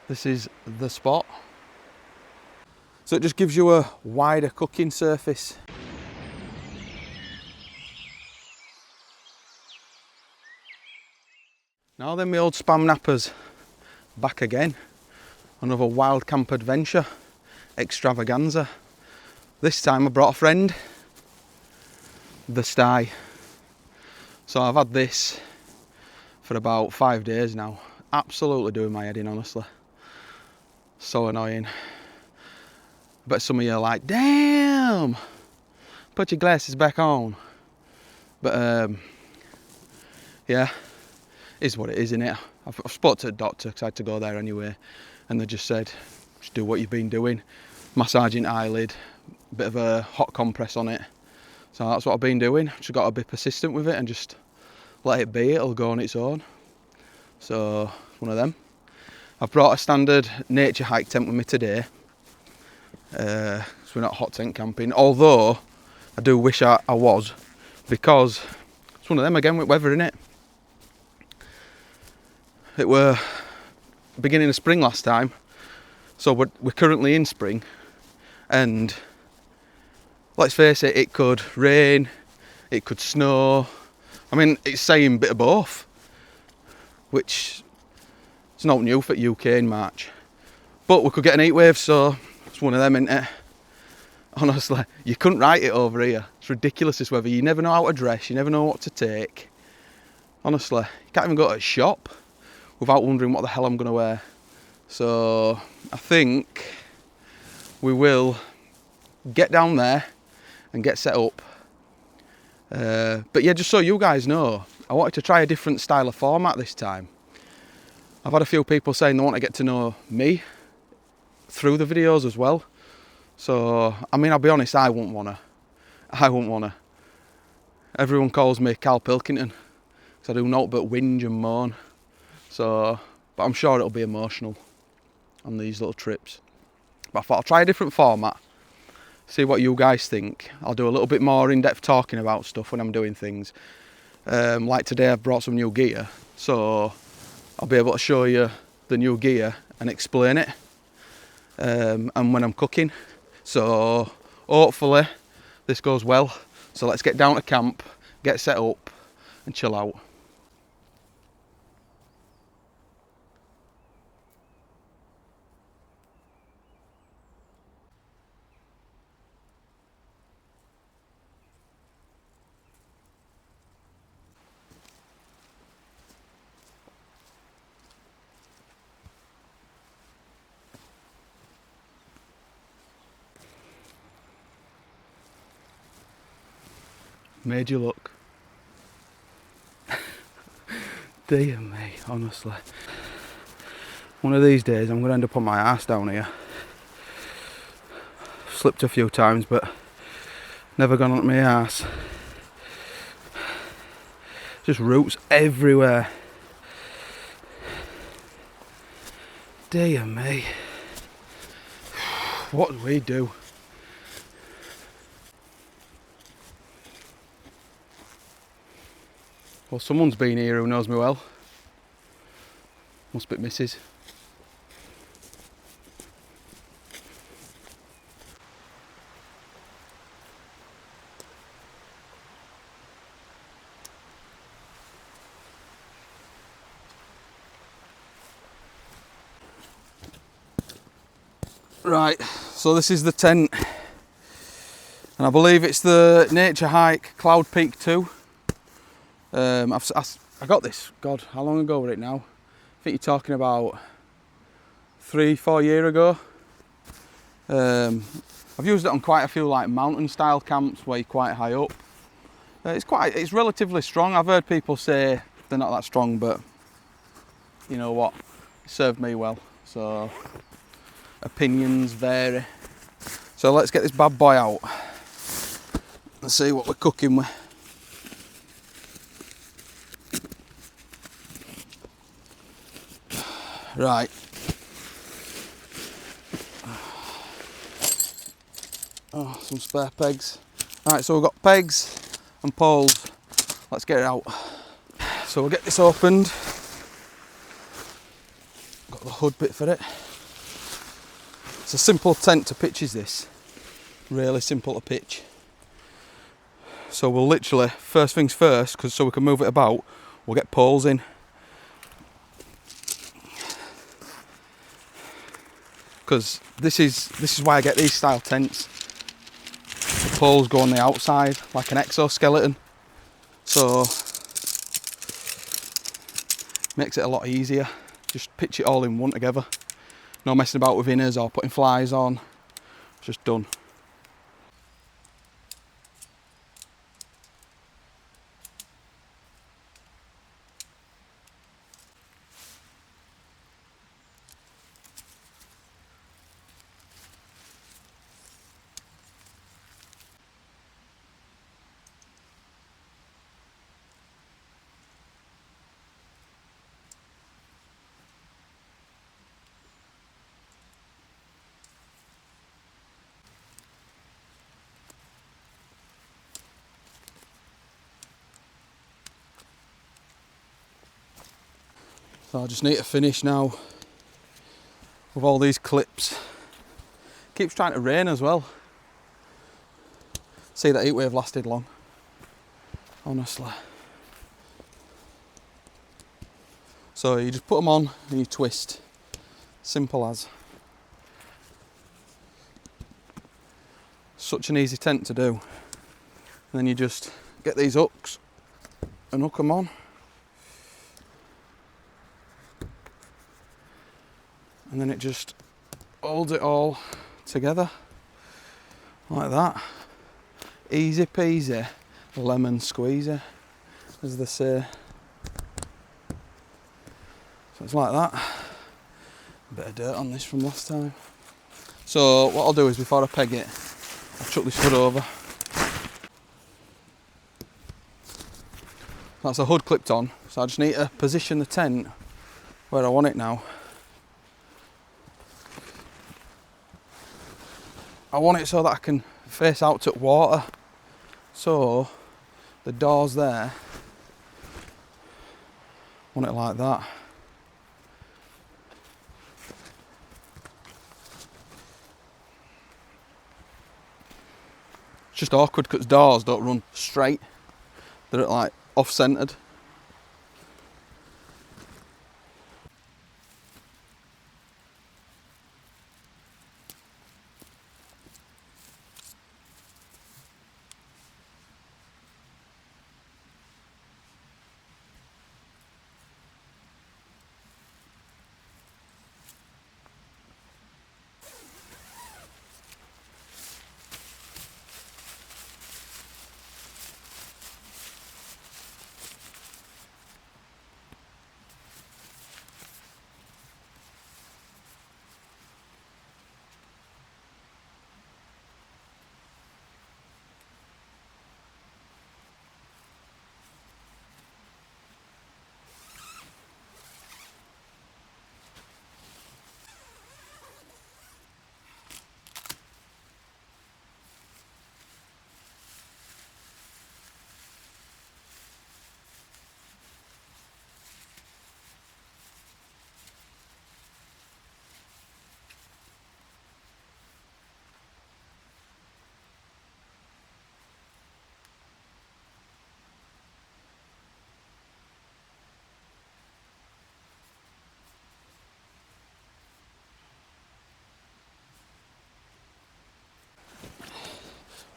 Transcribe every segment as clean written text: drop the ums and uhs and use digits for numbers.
this is the spot. So it just gives you a wider cooking surface. Now then, my old spam nappers, back again. Another wild camp adventure, extravaganza. This time I brought a friend, the Sty. So I've had this for about 5 days now. Absolutely doing my head in, honestly. So annoying. But some of you are like, damn, put your glasses back on. But yeah, is what it is, innit? I've spoke to the doctor because I had to go there anyway, and they just said, just do what you've been doing. Massaging eyelid, bit of a hot compress on it. So that's what I've been doing. Just got to be persistent with it and just let it be, it'll go on its own. So, one of them. I've brought a standard Naturehike tent with me today. So we're not hot tent camping, although I do wish I was, because it's one of them again with weather in it. It were beginning of spring last time, so we're currently in spring, and let's face it, it could rain, it could snow. I mean, it's saying a bit of both, which is not new for UK in March. But we could get an heat wave, so it's one of them, isn't it? Honestly, you couldn't write it over here. It's ridiculous this weather. You never know how to dress, you never know what to take. Honestly, you can't even go to a shop without wondering what the hell I'm going to wear. So I think we will get down there and get set up. But yeah, just so you guys know, I wanted to try a different style of format this time. I've had a few people saying they want to get to know me through the videos as well. So, I mean, I'll be honest, I wouldn't want to. Everyone calls me Carl Pilkington because I do naught but whinge and moan. So, but I'm sure it'll be emotional on these little trips. But I thought I'll try a different format, see what you guys think. I'll do a little bit more in-depth talking about stuff when I'm doing things. Like today I've brought some new gear, so I'll be able to show you the new gear and explain it. And when I'm cooking. So hopefully this goes well. So let's get down to camp, get set up and chill out. Made you look. Dear me, honestly. One of these days I'm going to end up on my arse down here. Slipped a few times but never gone on my arse. Just roots everywhere. Dear me. What do we do? Well, someone's been here who knows me well. Must be Mrs. Right, so this is the tent. And I believe it's the Naturehike Cloud Peak 2. I got this, God, how long ago was it now? I think you're talking about 3-4 years ago. I've used it on quite a few like mountain style camps where you're quite high up. It's relatively strong. I've heard people say they're not that strong, but you know what, it served me well. So opinions vary. So let's get this bad boy out and see what we're cooking with. Right. Oh, some spare pegs. Alright, so we've got pegs and poles. Let's get it out. So we'll get this opened. Got got the hood bit for it. It's a simple tent to pitch, is this. Really simple to pitch. So we'll literally, first things first, because so we can move it about, we'll get poles in. Because this is why I get these style tents. The poles go on the outside like an exoskeleton, so makes it a lot easier. Just pitch it all in one together. No messing about with inners or putting flies on. It's just done. So I just need to finish now with all these clips. Keeps trying to rain as well. See, that heat wave lasted long, honestly. So you just put them on and you twist. Simple as. Such an easy tent to do. And then you just get these hooks and hook them on. And then it just holds it all together like that. Easy peasy, lemon squeezy, as they say. So it's like that. A bit of dirt on this from last time. So what I'll do is, before I peg it, I'll chuck this hood over. That's a hood clipped on, so I just need to position the tent where I want it now. I want it so that I can face out to water. So the door's there. I want it like that. It's just awkward because doors don't run straight. They're like off-centered.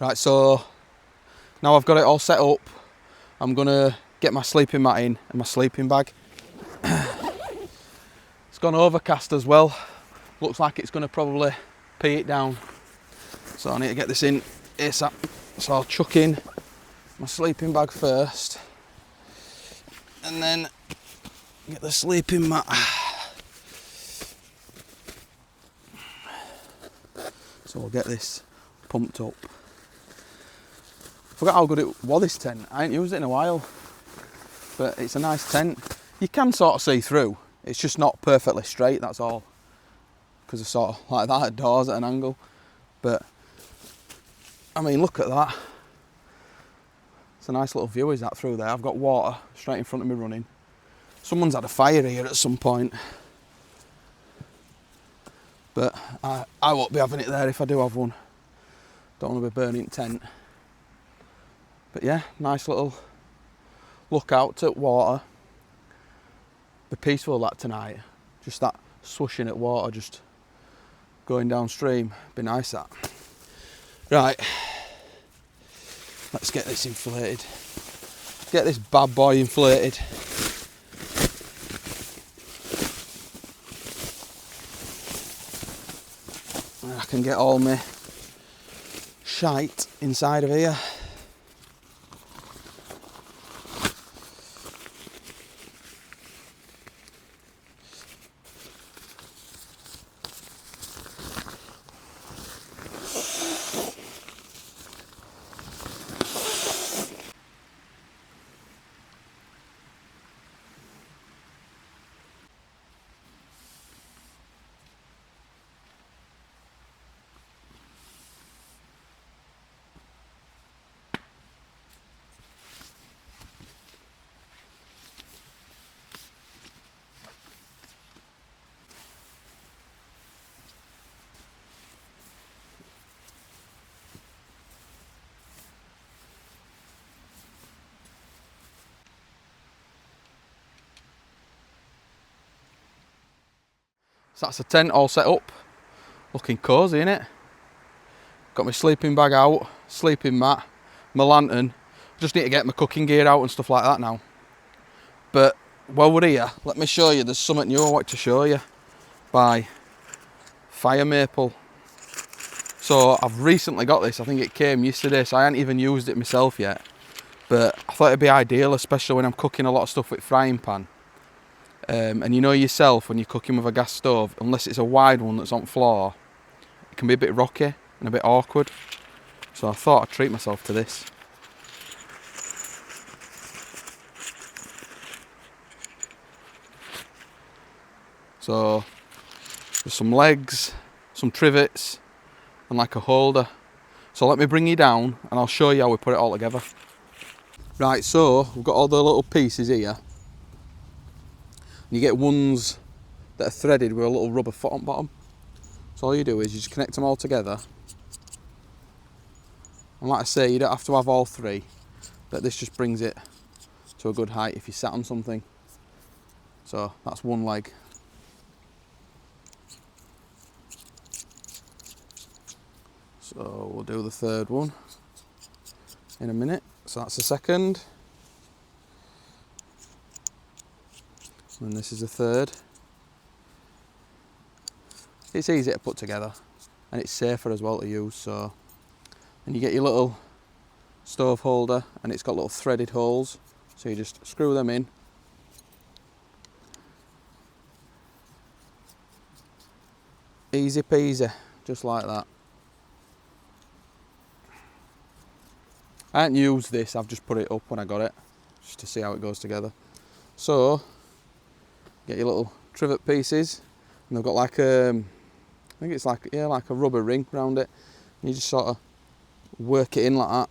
Right, so now I've got it all set up, I'm gonna get my sleeping mat in and my sleeping bag. It's gone overcast as well. Looks like it's gonna probably pee it down. So I need to get this in ASAP. So I'll chuck in my sleeping bag first and then get the sleeping mat. So we'll get this pumped up. Forgot how good it was, this tent. I ain't used it in a while, but it's a nice tent. You can sort of see through. It's just not perfectly straight, that's all. Because it's sort of like that at doors at an angle. But, I mean, look at that. It's a nice little view, is that, through there. I've got water straight in front of me running. Someone's had a fire here at some point. but I won't be having it there if I do have one. Don't want to be burning tent. But yeah, nice little look out at water. Be peaceful that tonight. Just that swooshing at water, just going downstream. Be nice that. Right, let's get this inflated. Get this bad boy inflated. And I can get all my shite inside of here. So that's the tent all set up, looking cosy, innit? Got my sleeping bag out, sleeping mat, my lantern. Just need to get my cooking gear out and stuff like that now. But while we're here, let me show you, there's something new I want to show you by FireMaple. So I've recently got this, I think it came yesterday, so I hadn't even used it myself yet. But I thought it'd be ideal, especially when I'm cooking a lot of stuff with frying pan. And you know yourself, when you're cooking with a gas stove, unless it's a wide one that's on floor, it can be a bit rocky and a bit awkward. So I thought I'd treat myself to this. So there's some legs, some trivets, and like a holder. So let me bring you down and I'll show you how we put it all together. Right, so we've got all the little pieces here. You get ones that are threaded with a little rubber foot on bottom. So all you do is you just connect them all together. And like I say, you don't have to have all three, but this just brings it to a good height if you sat on something. So that's one leg. So we'll do the third one in a minute. So that's the second. And this is the third. It's easy to put together and it's safer as well to use. So, and you get your little stove holder and it's got little threaded holes, so you just screw them in. Easy peasy, just like that. I haven't used this, I've just put it up when I got it, just to see how it goes together. So, get your little trivet pieces, and they've got like I think it's like, yeah, like a rubber ring around it. And you just sort of work it in like that.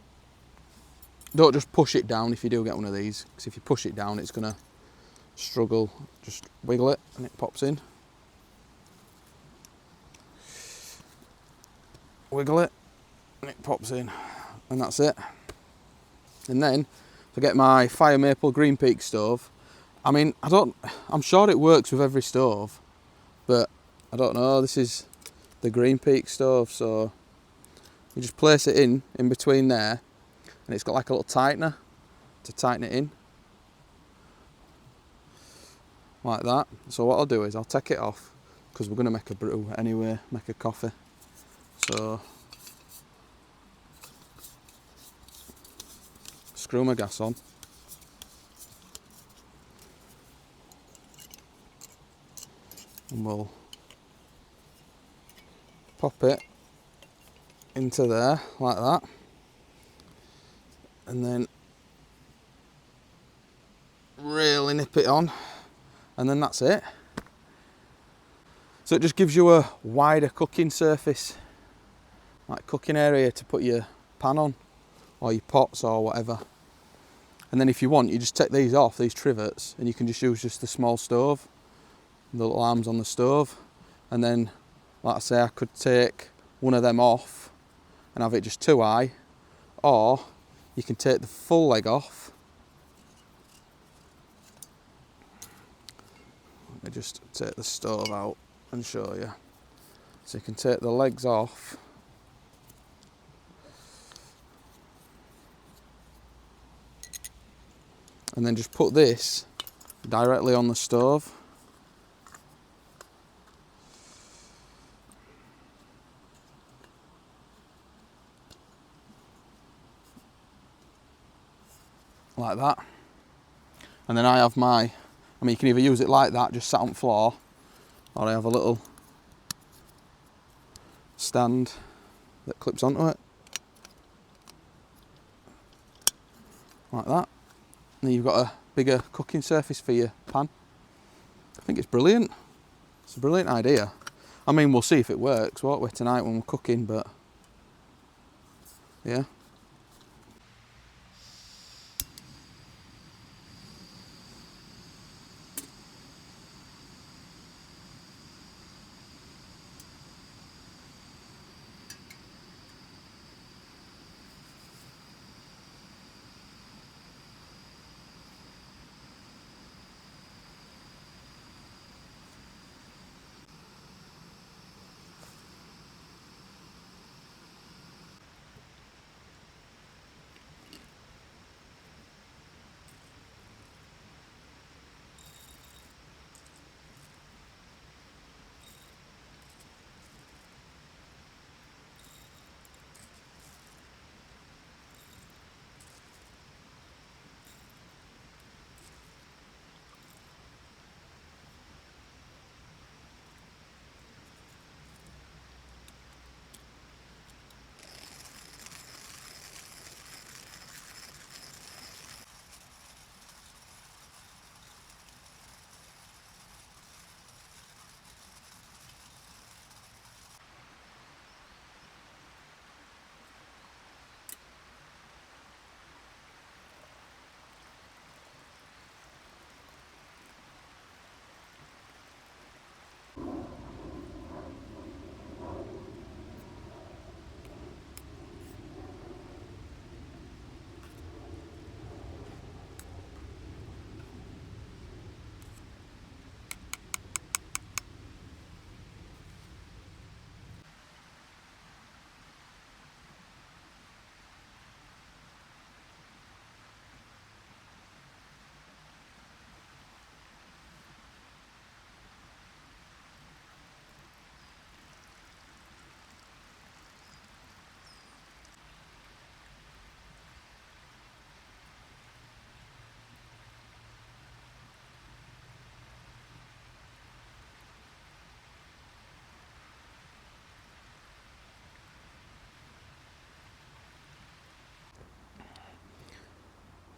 Don't just push it down if you do get one of these, because if you push it down it's gonna struggle. Just wiggle it and it pops in. Wiggle it and it pops in, and that's it. And then to get my FireMaple Green Peak stove, I mean, I'm sure it works with every stove, but I don't know, this is the Green Peak stove, so you just place it in between there, and it's got like a little tightener to tighten it in, like that. So what I'll do is I'll take it off, because we're going to make a brew anyway, make a coffee. So screw my gas on. And we'll pop it into there like that, and then really nip it on, and then that's it. So it just gives you a wider cooking surface, like cooking area to put your pan on or your pots or whatever. And then if you want, you just take these off, these trivets, and you can just use just the small stove, the little arms on the stove, and then Like I say, I could take one of them off and have it just too high, or you can take the full leg off. Let me just take the stove out and show you. So you can take the legs off, and then just put this directly on the stove. Like that. And then I have my, I mean, you can either use it like that, just sat on the floor, or I have a little stand that clips onto it. Like that. And then you've got a bigger cooking surface for your pan. I think it's brilliant. It's a brilliant idea. I mean, we'll see if it works, won't we, tonight when we're cooking, but yeah.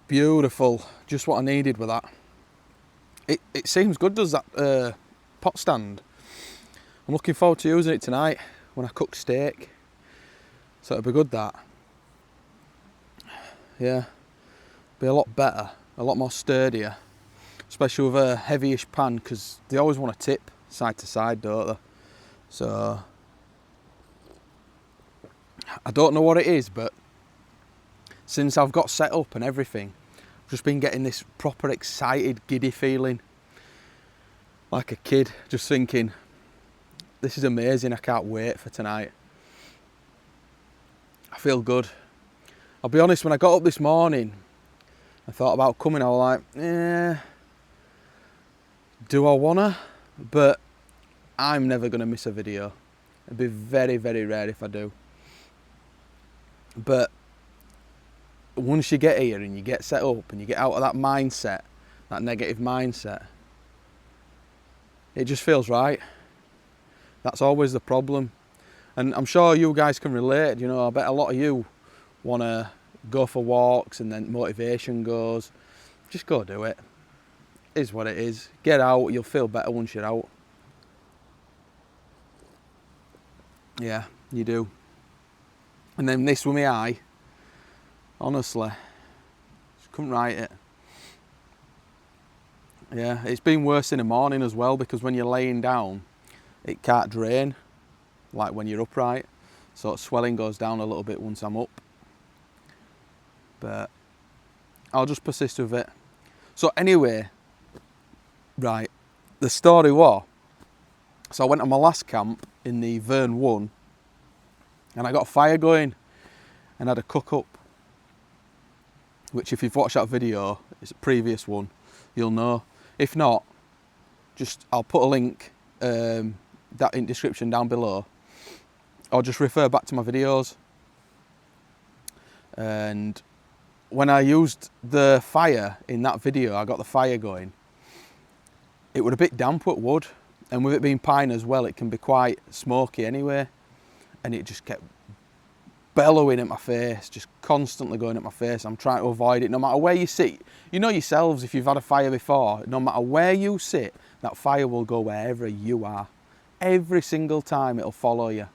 Beautiful, just what I needed with that. It seems good, does that pot stand. I'm looking forward to using it tonight when I cook steak. So it'll be good, that. Yeah, be a lot better, a lot more sturdier, especially with a heavyish pan, because they always want to tip side to side, don't they? So I don't know what it is, but since I've got set up and everything, I've just been getting this proper excited, giddy feeling, like a kid, just thinking, this is amazing, I can't wait for tonight. I feel good. I'll be honest, when I got up this morning, I thought about coming, I was like, do I wanna? But I'm never gonna miss a video. It'd be very, very rare if I do. But once you get here and you get set up and you get out of that mindset, that negative mindset, it just feels right. That's always the problem. And I'm sure you guys can relate, you know, I bet a lot of you want to go for walks and then motivation goes. Just go do it. It is what it is. Get out, you'll feel better once you're out. Yeah, you do. And then this with my eye, honestly, just couldn't write it. Yeah, it's been worse in the morning as well, because when you're laying down, it can't drain. like when you're upright. So swelling goes down a little bit once I'm up. But I'll just persist with it. So anyway, right, the story was, so I went on my last camp in the Vern 1 and I got a fire going and had a cook up, which if you've watched that video, it's a previous one, you'll know. If not, just I'll put a link that in description down below, or just refer back to my videos. And when I used the fire in that video, I got the fire going, it was a bit damp with wood, and with it being pine as well, it can be quite smoky anyway, and it just kept bellowing at my face, just constantly going at my face. I'm trying to avoid it no matter where you sit. You know yourselves, if you've had a fire before, no matter where you sit, that fire will go wherever you are. Every single time it'll follow you.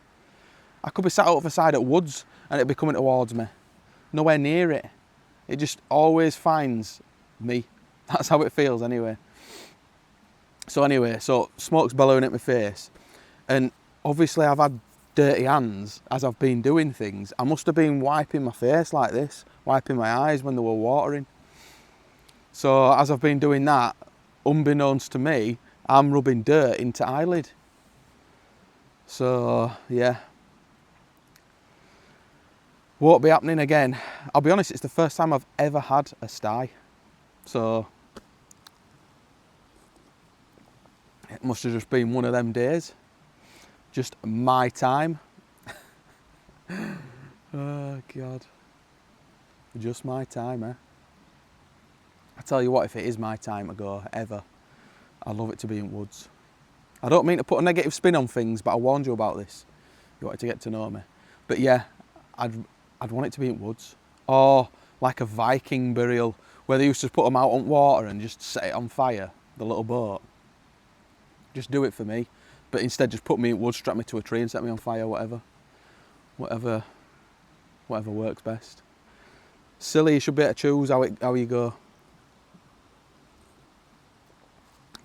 I could be sat over the side at woods and it'll be coming towards me. Nowhere near it. It just always finds me. That's how it feels anyway. So smoke's bellowing at my face, and obviously I've had dirty hands as I've been doing things. I must have been wiping my face like this, wiping my eyes when they were watering. So as I've been doing that, unbeknownst to me, I'm rubbing dirt into eyelid. So yeah, won't be happening again. I'll be honest, it's the first time I've ever had a sty. So it must have just been one of them days. Just my time. Oh God. Just my time, eh? I tell you what, if it is my time to go, ever, I love it to be in woods. I don't mean to put a negative spin on things, but I warned you about this. You wanted to get to know me. But yeah, I'd want it to be in woods. Or like a Viking burial, where they used to put them out on water and just set it on fire, the little boat. Just do it for me. But instead just put me in woods, strap me to a tree and set me on fire, whatever works best. Silly, you should be able to choose how you go.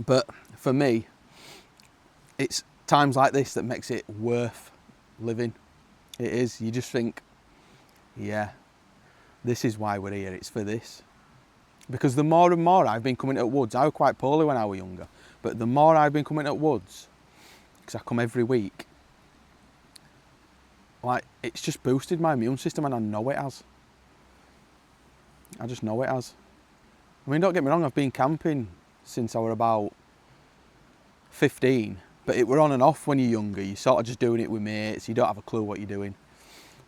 But for me, it's times like this that makes it worth living. It is. You just think, yeah, this is why we're here, it's for this. Because the more and more I've been coming to woods, I was quite poorly when I was younger, but the more I've been coming to woods, because I come every week, like, it's just boosted my immune system, and I know it has. I just know it has. I mean, don't get me wrong, I've been camping since I was about 15, but it were on and off when you're younger. You're sort of just doing it with mates, you don't have a clue what you're doing.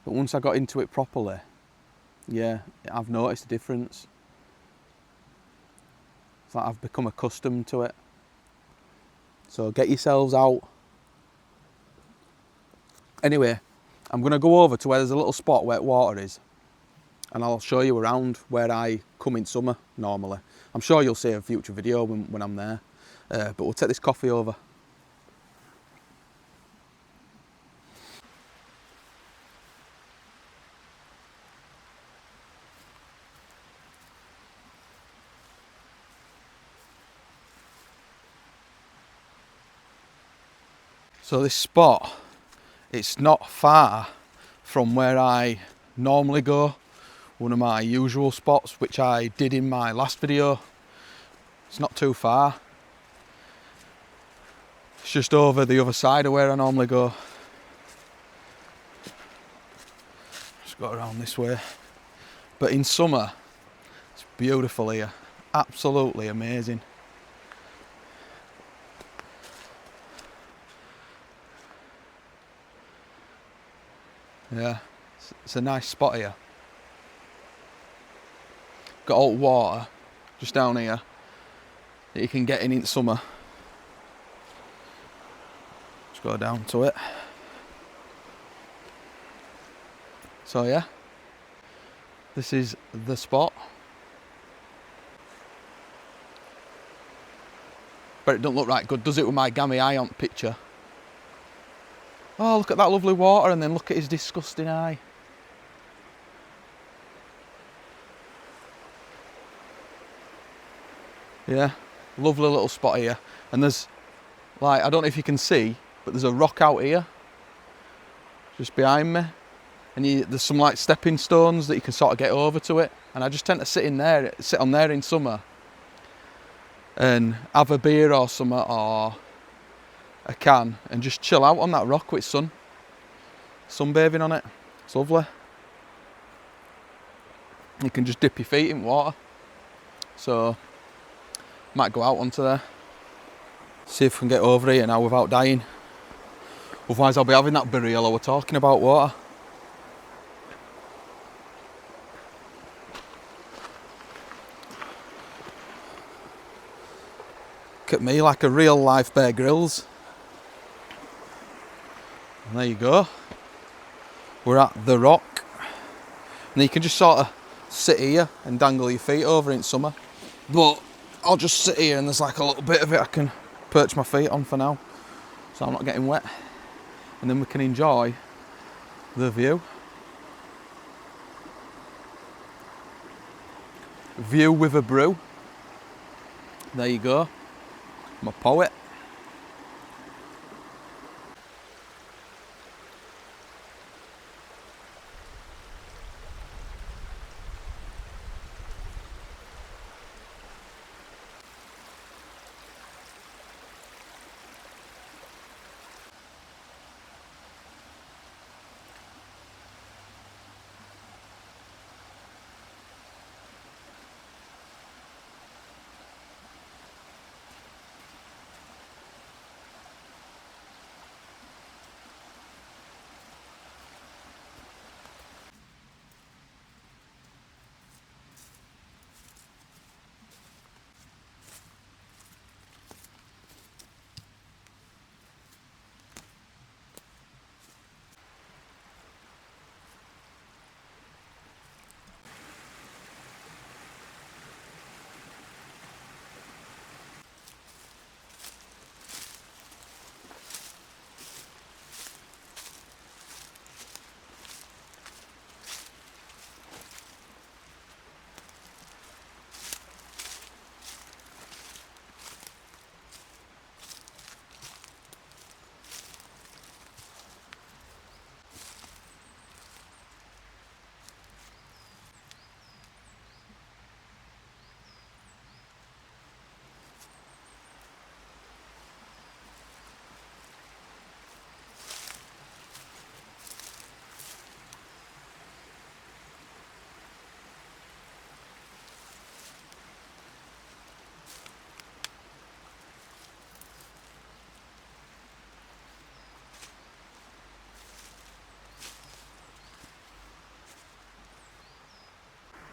But once I got into it properly, yeah, I've noticed a difference. It's like I've become accustomed to it. So get yourselves out. Anyway, I'm going to go over to where there's a little spot where water is, and I'll show you around where I come in summer normally. I'm sure you'll see a future video when I'm there, but we'll take this coffee over. So this spot, it's not far from where I normally go, one of my usual spots, which I did in my last video. It's not too far. It's just over the other side of where I normally go. Just got around this way. But in summer, it's beautiful here. Absolutely amazing. Yeah, it's a nice spot here. Got all water just down here that you can get in summer. Just go down to it. So yeah, this is the spot. But it don't look right good, does it, with my gammy eye on picture? Oh, look at that lovely water, and then look at his disgusting eye. Yeah, lovely little spot here. And there's, like, I don't know if you can see, but there's a rock out here. just behind me, and there's some like stepping stones that you can sort of get over to it, and I just tend to sit on there in summer and have a beer or something, or a can, and just chill out on that rock with sunbathing on it. It's lovely. You can just dip your feet in water, so might go out onto there, see if we can get over here now without dying. Otherwise I'll be having that burial I was talking about, water. Look at me, like a real life Bear Grylls. And there you go. We're at the rock. And you can just sort of sit here and dangle your feet over in summer. But I'll just sit here and there's like a little bit of it I can perch my feet on for now, so I'm not getting wet. And then we can enjoy the view. View with a brew. There you go. I'm a poet.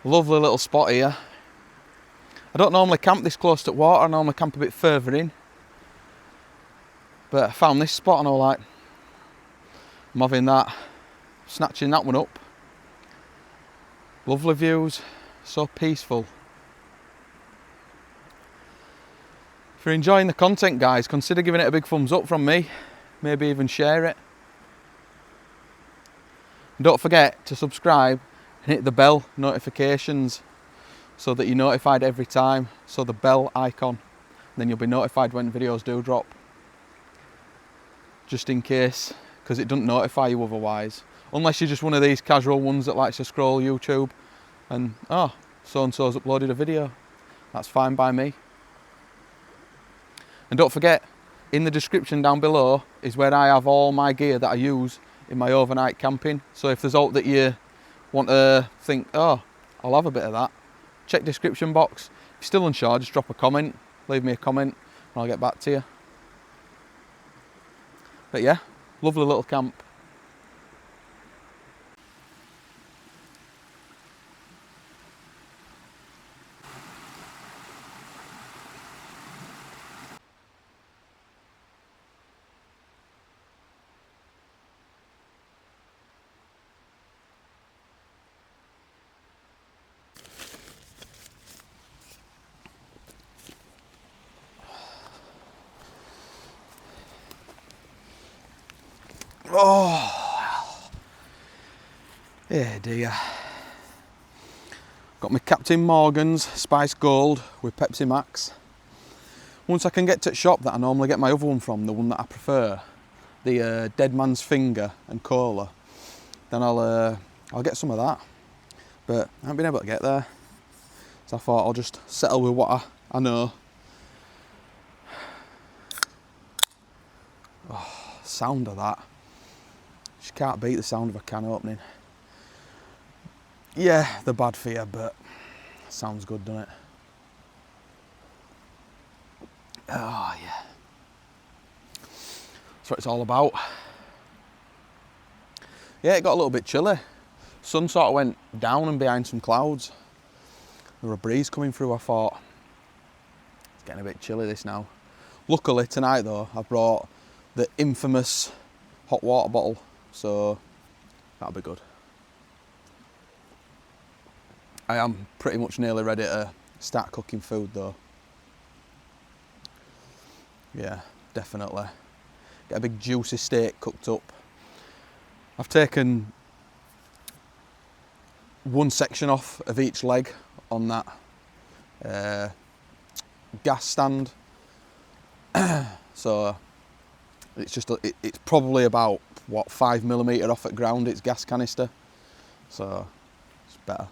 Lovely little spot here. I don't normally camp this close to water, I normally camp a bit further in. But I found this spot and I was like, I'm having that, snatching that one up. Lovely views, so peaceful. If you're enjoying the content, guys, consider giving it a big thumbs up from me. Maybe even share it. And don't forget to subscribe and hit the bell notifications so that you're notified every time. So the bell icon, then you'll be notified when videos do drop. Just in case, because it doesn't notify you otherwise. Unless you're just one of these casual ones that likes to scroll YouTube and, oh, so-and-so's uploaded a video. That's fine by me. And don't forget, in the description down below is where I have all my gear that I use in my overnight camping. So if there's out that you want to think, oh, I'll have a bit of that, check description box. If you're still unsure, just drop a comment, leave me a comment and I'll get back to you. But yeah, lovely little camp. Oh, yeah dear. Got my Captain Morgan's Spice Gold with Pepsi Max. Once I can get to the shop that I normally get my other one from, the one that I prefer, the dead man's finger and cola, then I'll get some of that. But I haven't been able to get there, so I thought I'll just settle with what I know. Oh, sound of that. Just can't beat the sound of a can opening. Yeah, they're bad for you, but sounds good, doesn't it? Oh yeah. That's what it's all about. Yeah, it got a little bit chilly. Sun sort of went down and behind some clouds. There was a breeze coming through. I thought, it's getting a bit chilly this now. Luckily tonight though, I brought the infamous hot water bottle, so that'll be good. I am pretty much nearly ready to start cooking food though. Yeah, definitely. Get a big juicy steak cooked up. I've taken one section off of each leg on that gas stand. So it's just it's probably about what 5mm off at ground, it's gas canister, so it's better,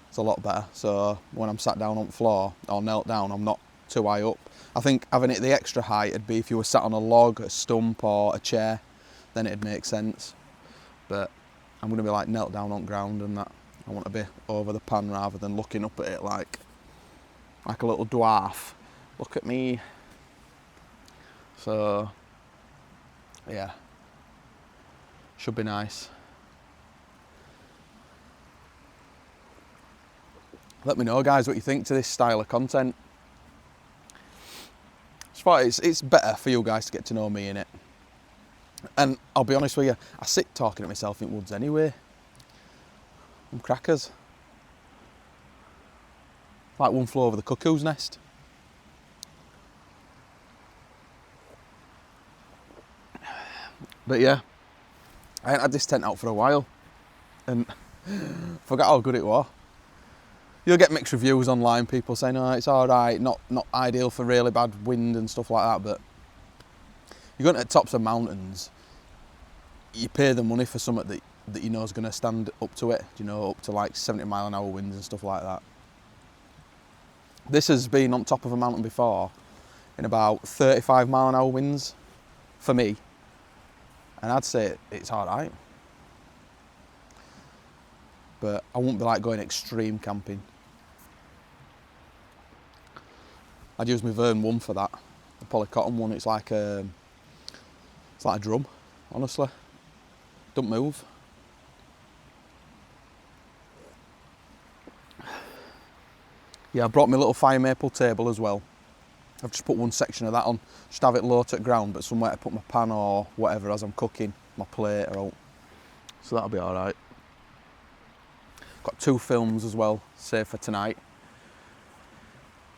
it's a lot better. So when I'm sat down on the floor or knelt down, I'm not too high up. I think having it the extra height would be if you were sat on a log, a stump or a chair, then it'd make sense, but I'm going to be like knelt down on ground and that. I want to be over the pan rather than looking up at it like a little dwarf. Look at me. So yeah, should be nice. Let me know guys what you think to this style of content. As far as it's better for you guys to get to know me in it. And I'll be honest with you, I sit talking to myself in woods anyway. I'm crackers. Like one flew over the cuckoo's nest. But yeah, I hadn't had this tent out for a while and forgot how good it was. You'll get mixed reviews online, people saying, oh, it's alright, not ideal for really bad wind and stuff like that, but you're going to the tops of mountains, you pay the money for something that you know is going to stand up to it, you know, up to like 70-mile-an-hour winds and stuff like that. This has been on top of a mountain before in about 35-mile-an-hour winds for me, and I'd say it's alright. But I wouldn't be like going extreme camping. I'd use my Vern 1 for that, the polycotton one. It's like a drum, honestly. Don't move. Yeah, I brought my little FireMaple table as well. I've just put one section of that on, just have it low to the ground, but somewhere to put my pan or whatever as I'm cooking, my plate or all. So that'll be alright. Got 2 films as well, save for tonight.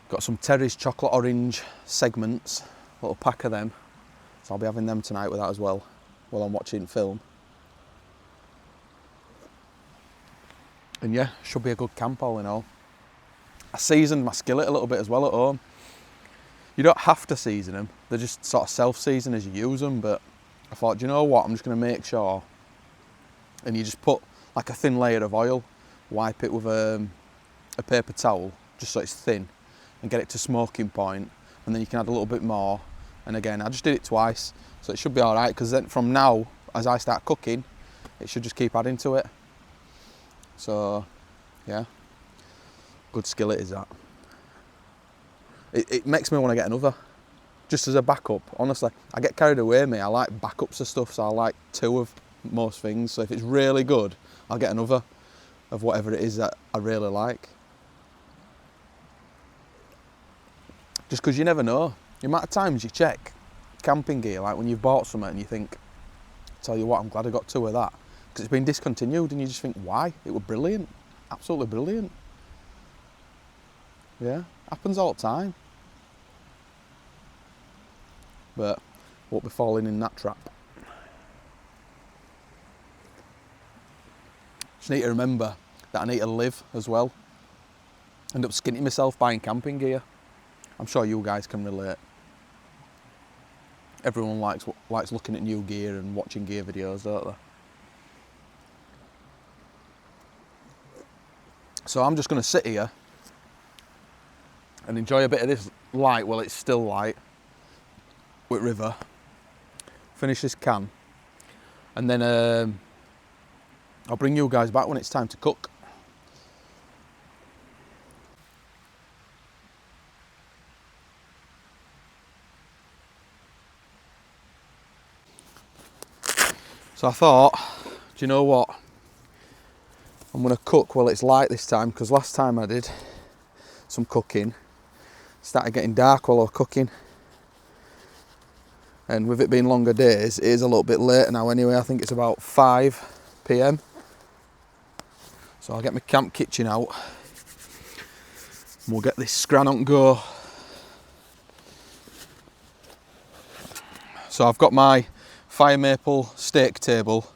Got some Terry's chocolate orange segments, a little pack of them. So I'll be having them tonight with that as well, while I'm watching film. And yeah, should be a good camp all in all. I seasoned my skillet a little bit as well at home. You don't have to season them, they're just sort of self-season as you use them, but I thought, do you know what, I'm just going to make sure. And you just put like a thin layer of oil, wipe it with a paper towel, just so it's thin, and get it to smoking point, and then you can add a little bit more. And again, I just did it twice, so it should be alright, because then from now, as I start cooking, it should just keep adding to it. So, yeah, good skillet is that. It makes me want to get another, just as a backup. Honestly, I get carried away, me. I like backups of stuff, so I like 2 of most things. So if it's really good, I'll get another of whatever it is that I really like. Just because you never know. The amount of times you check camping gear, like when you've bought something and you think, tell you what, I'm glad I got 2 of that, because it's been discontinued, and you just think, why? It was brilliant, absolutely brilliant. Yeah, happens all the time. But won't be falling in that trap. Just need to remember that I need to live as well. End up skinting myself buying camping gear. I'm sure you guys can relate. Everyone likes likes looking at new gear and watching gear videos, don't they? So I'm just going to sit here and enjoy a bit of this light while it's still light with river. Finish this can, and then I'll bring you guys back when it's time to cook. So I thought, do you know what? I'm going to cook while it's light this time, because last time I did some cooking, it started getting dark while I was cooking. And with it being longer days, it is a little bit later now anyway. I think it's about 5 PM. So I'll get my camp kitchen out and we'll get this scran on go. So I've got my FireMaple steak table,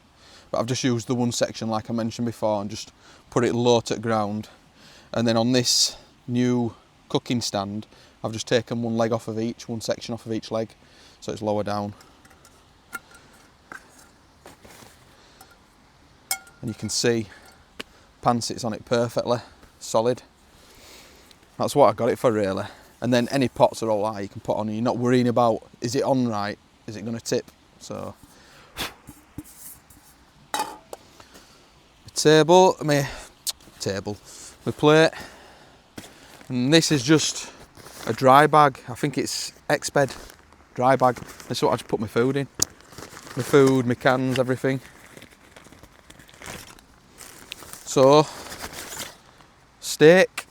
but I've just used the one section like I mentioned before and just put it low to the ground. And then on this new cooking stand, I've just taken one leg off of each, one section off of each leg, so it's lower down. And you can see pan sits on it perfectly, solid. That's what I got it for really. And then any pots are all right, you can put on and you're not worrying about, is it on right, is it going to tip? So my plate, and this is just a dry bag. I think it's X7 dry bag. This is what I just put my food in. My food, my cans, everything. So, steak.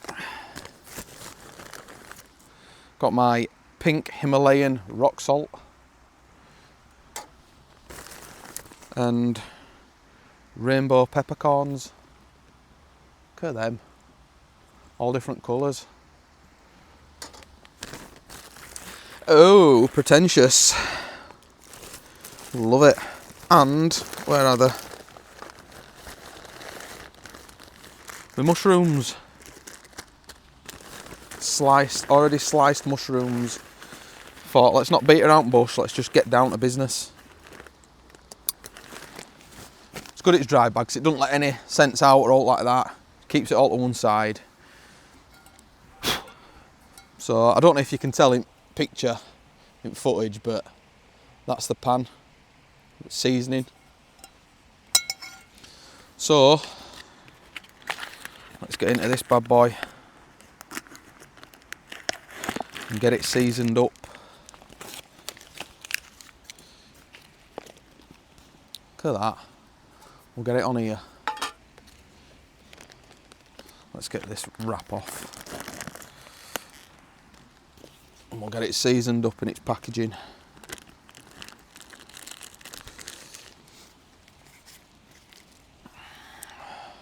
Got my pink Himalayan rock salt. And rainbow peppercorns. Look at them. All different colours. Oh, pretentious. Love it. And where are they? The mushrooms. Already sliced mushrooms. Thought, let's not beat around bush, let's just get down to business. It's good it's dry bags, it doesn't let any scents out or all like that. Keeps it all to one side. So I don't know if you can tell in picture, in footage, but that's the pan. It's seasoning. So let's get into this bad boy and get it seasoned up. Look at that. We'll get it on here. Let's get this wrap off. And we'll get it seasoned up in its packaging.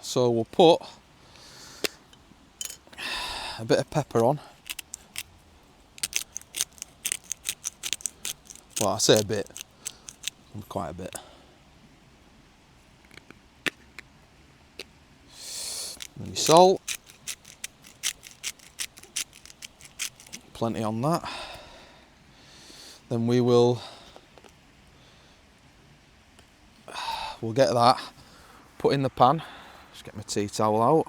So we'll put a bit of pepper on. Well, I say a bit, quite a bit. And your salt. Plenty on that. Then we'll get that put in the pan. Just get my tea towel out.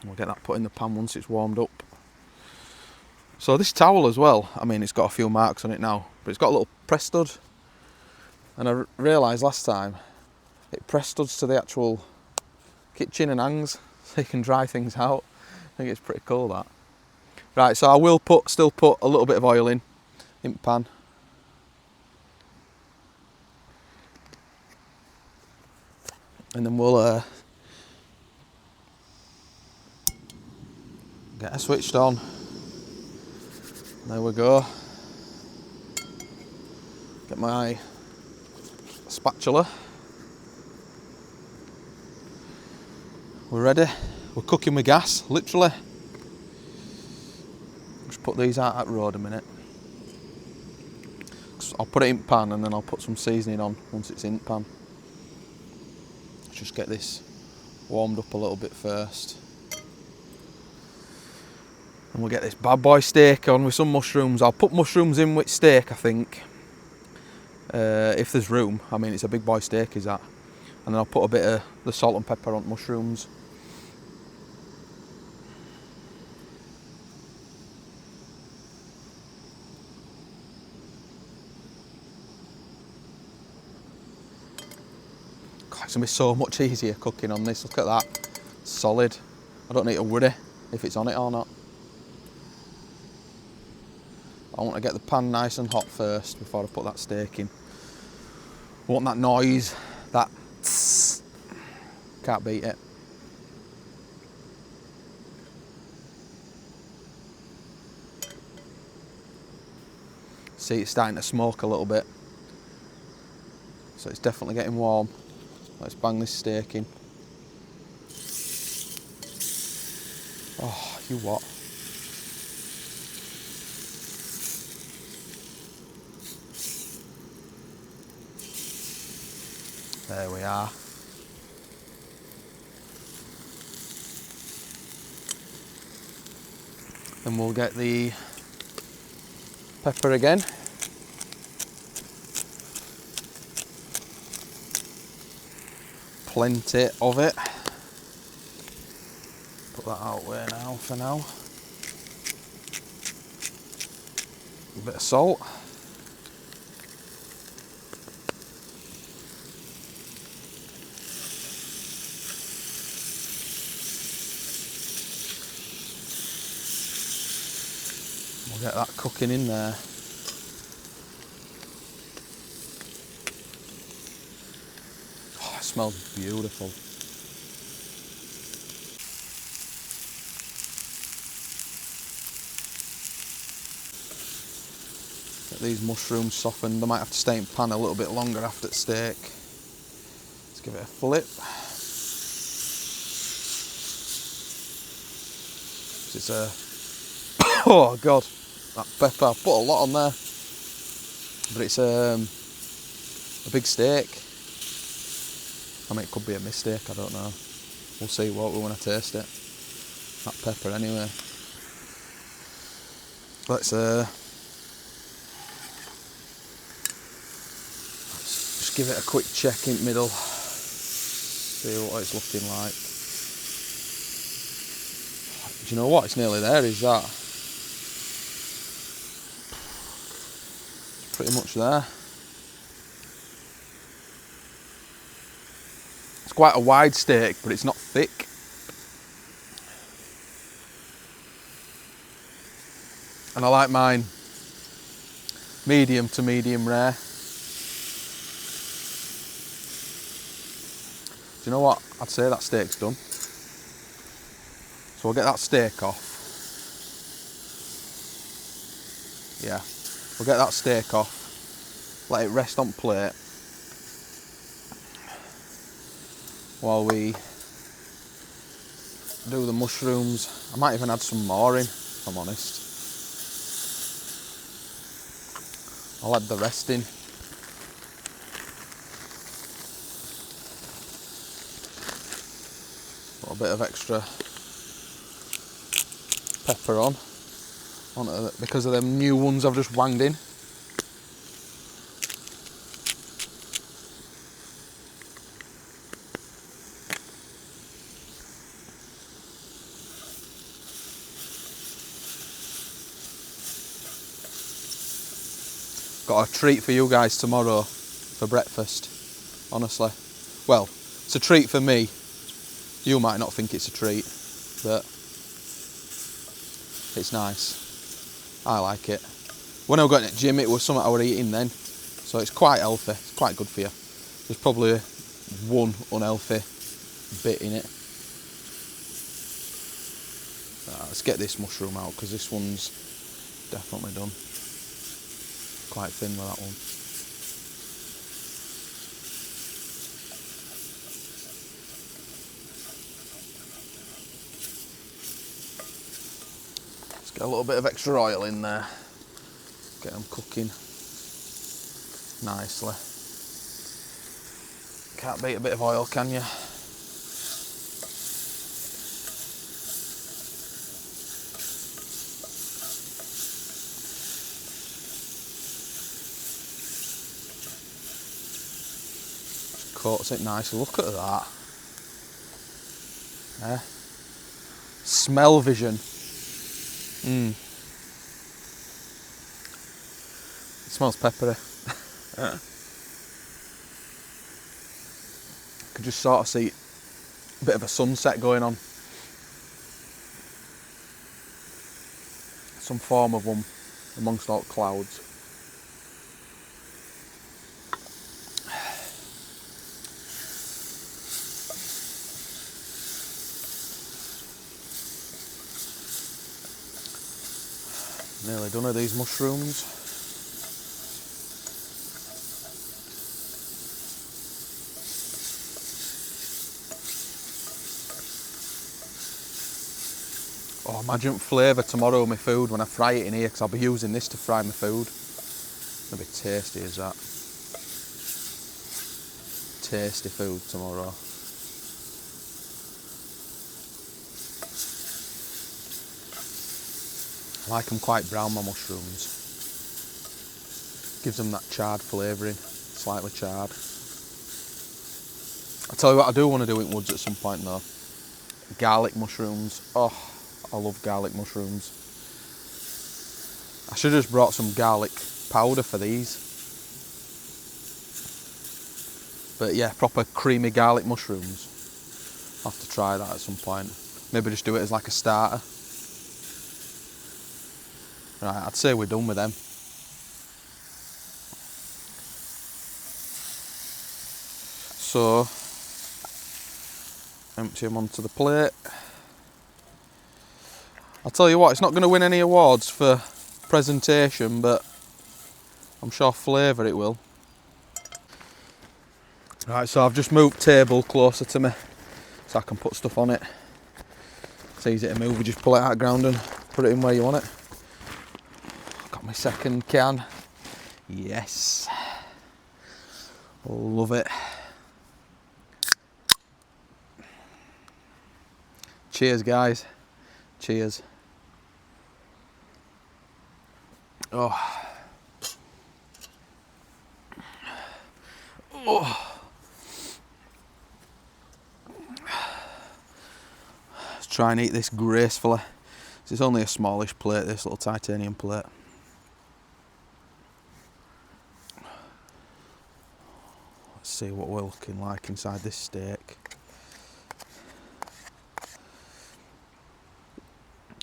We'll get that put in the pan once it's warmed up. So this towel as well, I mean, it's got a few marks on it now, but it's got a little press stud. And I realised last time, it press studs to the actual kitchen and hangs, so you can dry things out. I think it's pretty cool, that. Right, so I will still put a little bit of oil in the pan. And then we'll get her switched on. There we go. Get my spatula. We're ready. We're cooking with gas, literally. Just put these out at road a minute. I'll put it in pan and then I'll put some seasoning on once it's in pan. Let's just get this warmed up a little bit first. And we'll get this bad boy steak on with some mushrooms. I'll put mushrooms in with steak, I think. If there's room. I mean, it's a big boy steak, is that? And then I'll put a bit of the salt and pepper on mushrooms. God, it's going to be so much easier cooking on this. Look at that. Solid. I don't need to worry if it's on it or not. I want to get the pan nice and hot first before I put that steak in. I want that noise, that tss. Can't beat it. See, it's starting to smoke a little bit. So it's definitely getting warm. Let's bang this steak in. Oh, you what? There we are. Then we'll get the pepper again. Plenty of it. Put that out there now for now. A bit of salt. We'll get that cooking in there. Oh, it smells beautiful. Get these mushrooms softened. I might have to stay in pan a little bit longer after the steak. Let's give it a flip. It's a oh god, that pepper. I put a lot on there, but it's a big steak. I mean, it could be a mistake. I don't know. We'll see what we want to taste it. That pepper, anyway. Let's just give it a quick check in the middle. See what it's looking like. Do you know what? It's nearly there. Is that? Pretty much there. It's quite a wide steak, but it's not thick. And I like mine medium to medium rare. Do you know what? I'd say that steak's done. So we'll get that steak off. Yeah. We'll get that steak off, let it rest on plate while we do the mushrooms. I might even add some more in, if I'm honest. I'll add the rest in. Put a bit of extra pepper on. Because of them new ones I've just wanged in. Got a treat for you guys tomorrow for breakfast, honestly. Well, it's a treat for me. You might not think it's a treat, but it's nice. I like it. When I was going to the gym, it was something I was eating then, so it's quite healthy. It's quite good for you. There's probably one unhealthy bit in it. Let's get this mushroom out because this one's definitely done. Quite thin with that one. Get a little bit of extra oil in there, get them cooking nicely. Can't beat a bit of oil, can you? coats it nicely. Look at that. Yeah. Smell vision. It smells peppery. Could just sort of see a bit of a sunset going on. Some form of one amongst all the clouds. Nearly done with these mushrooms. Oh, imagine flavour tomorrow of my food when I fry it in here, because I'll be using this to fry my food. It'll be tasty as that. Tasty food tomorrow. I like them quite brown, my mushrooms. Gives them that charred flavouring, slightly charred. I tell you what I do want to do in woods at some point though. Garlic mushrooms. Oh, I love garlic mushrooms. I should have just brought some garlic powder for these. But yeah, proper creamy garlic mushrooms. I'll have to try that at some point. Maybe just do it as like a starter. Right, I'd say we're done with them. So, empty them onto the plate. I'll tell you what, it's not going to win any awards for presentation, but I'm sure flavour it will. Right, so I've just moved table closer to me so I can put stuff on it. It's easy to move, you just pull it out of the ground and put it in where you want it. Got my second can. Yes. Love it. Cheers, guys. Cheers. Oh. Oh. Let's try and eat this gracefully. It's only a smallish plate, this little titanium plate. Let's see what we're looking like inside this steak.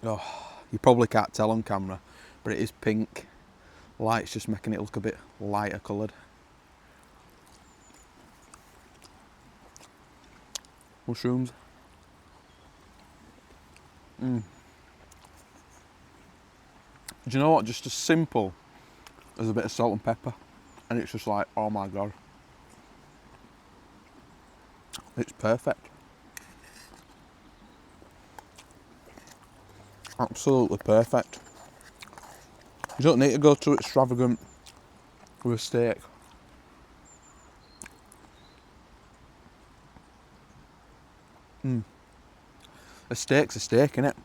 Oh, you probably can't tell on camera, but it is pink. Light's just making it look a bit lighter coloured. Mushrooms. Do you know what? Just as simple as a bit of salt and pepper, and it's just like, oh my god, it's perfect. Absolutely perfect. You don't need to go too extravagant with a steak. A steak's a steak, innit?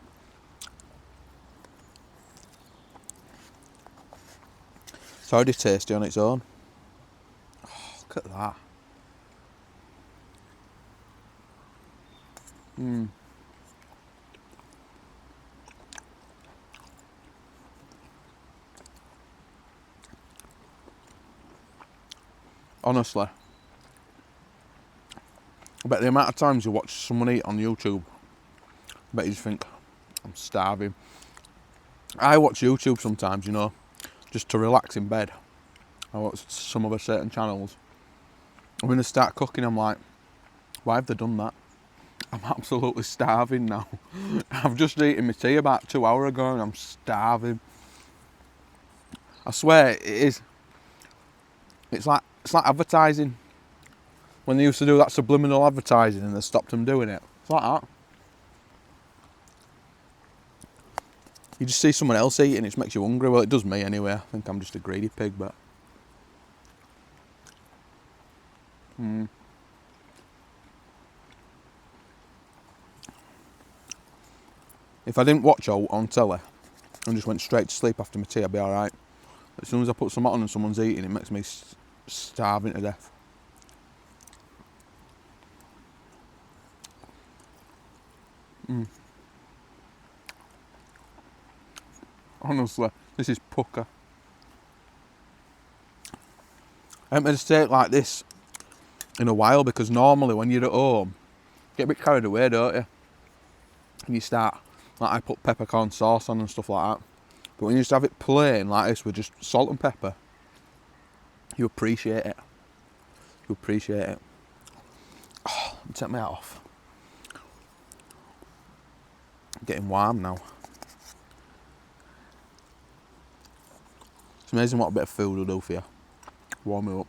It's already tasty on its own. Oh, look at that. Honestly, I bet the amount of times you watch someone eat on YouTube, I bet you just think, I'm starving. I watch YouTube sometimes, you know, just to relax in bed. I watch some other certain channels. And when they start cooking, I'm like, why have they done that? I'm absolutely starving now. I've just eaten my tea about 2 hours ago and I'm starving. I swear it is. It's like advertising. When they used to do that subliminal advertising and they stopped them doing it. It's like that. You just see someone else eating, it makes you hungry. Well, it does me anyway. I think I'm just a greedy pig, but... If I didn't watch on telly and just went straight to sleep after my tea, I'd be alright. As soon as I put some on and someone's eating, it makes me starving to death. Honestly, this is pucker. I haven't made a steak like this in a while, because normally when you're at home, you get a bit carried away, don't you? And you start, like I put peppercorn sauce on and stuff like that. But when you just have it plain like this with just salt and pepper, you appreciate it. You appreciate it. Oh, let me take my hat off. I'm getting warm now. It's amazing what a bit of food will do for you. Warm me up.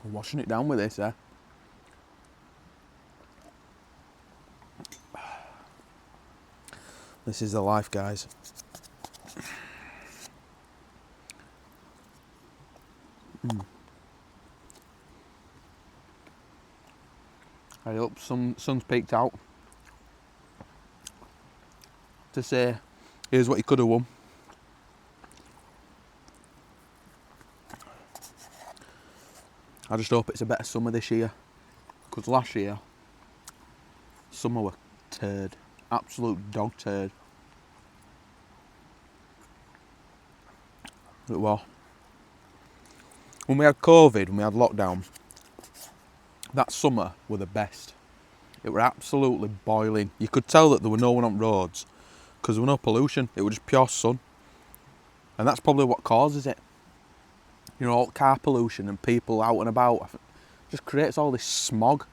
I'm washing it down with this, eh? This is the life, guys. I hope some sun's peeked out to say, here's what you could have won. I just hope it's a better summer this year, because last year, summer were turd, absolute dog turd. It was. When we had COVID, when we had lockdown, that summer were the best. It were absolutely boiling. You could tell that there were no one on roads, because there was no pollution. It was just pure sun. And that's probably what causes it. You know, all car pollution and people out and about just creates all this smog,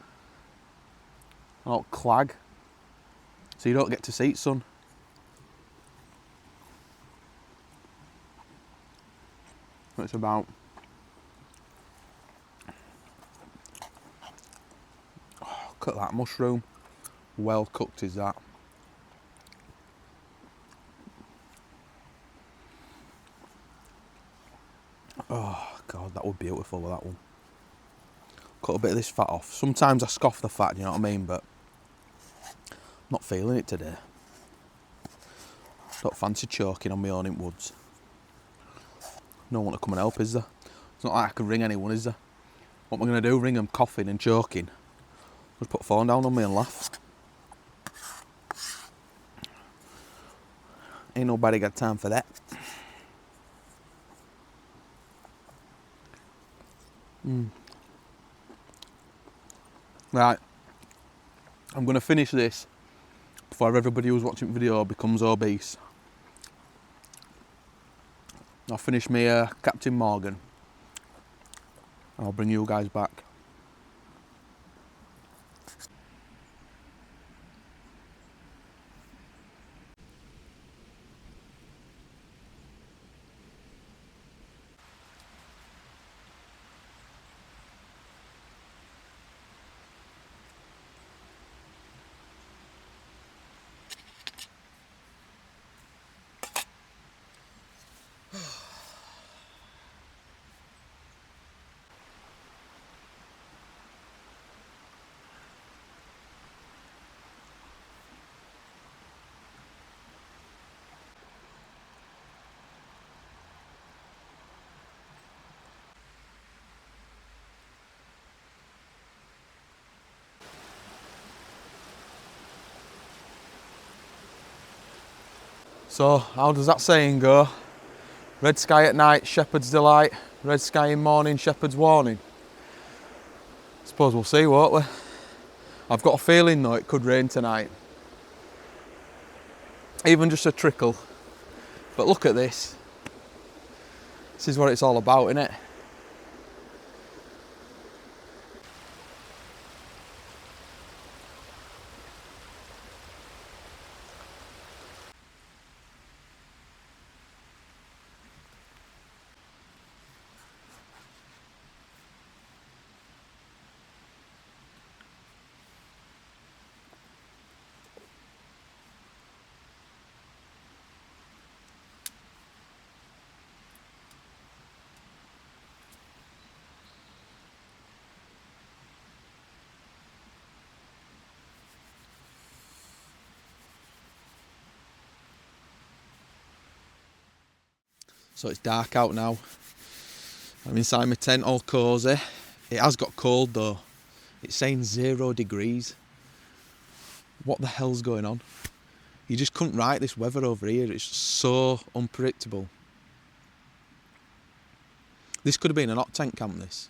all clag, so you don't get to see sun. It's about, oh, look at that mushroom, well cooked is that. Oh God, that would be beautiful with that one. Cut a bit of this fat off. Sometimes I scoff the fat, you know what I mean, but I'm not feeling it today. Don't fancy choking on my own in woods. No one to come and help, is there? It's not like I can ring anyone, is there? What am I going to do? Ring them coughing and choking? Just put the phone down on me and laugh. Ain't nobody got time for that. Right, I'm going to finish this before everybody who's watching the video becomes obese. I'll finish my Captain Morgan. I'll bring you guys back. So, how does that saying go? Red sky at night, shepherd's delight. Red sky in morning, shepherd's warning. Suppose we'll see, won't we? I've got a feeling though it could rain tonight. Even just a trickle. But look at this. This is what it's all about, innit? So it's dark out now. I'm inside my tent all cosy. It has got cold though. It's saying 0 degrees. What the hell's going on? You just couldn't write this weather over here. It's so unpredictable. This could have been an hot tent camp, this.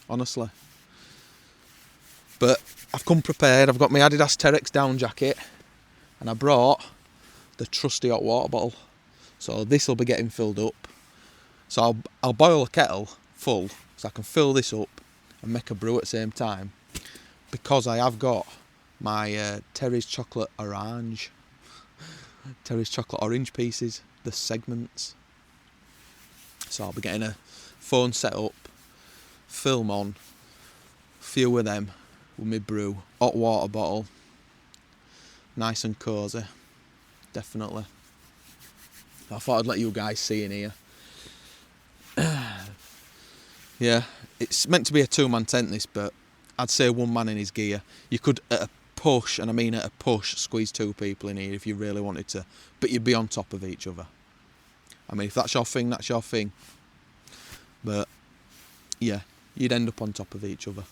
Honestly. But I've come prepared. I've got my Adidas Terex down jacket. And I brought the trusty hot water bottle. So this will be getting filled up. So I'll boil a kettle full so I can fill this up and make a brew at the same time. Because I have got my Terry's chocolate orange. Terry's chocolate orange pieces. The segments. So I'll be getting a phone set up. Film on. Few of them with my brew. Hot water bottle. Nice and cosy. Definitely. I thought I'd let you guys see in here. Yeah, it's meant to be a 2-man tent this, but I'd say 1 man in his gear. You could at a push, and I mean at a push, squeeze 2 people in here if you really wanted to, but you'd be on top of each other. I mean, if that's your thing, that's your thing. But yeah, you'd end up on top of each other.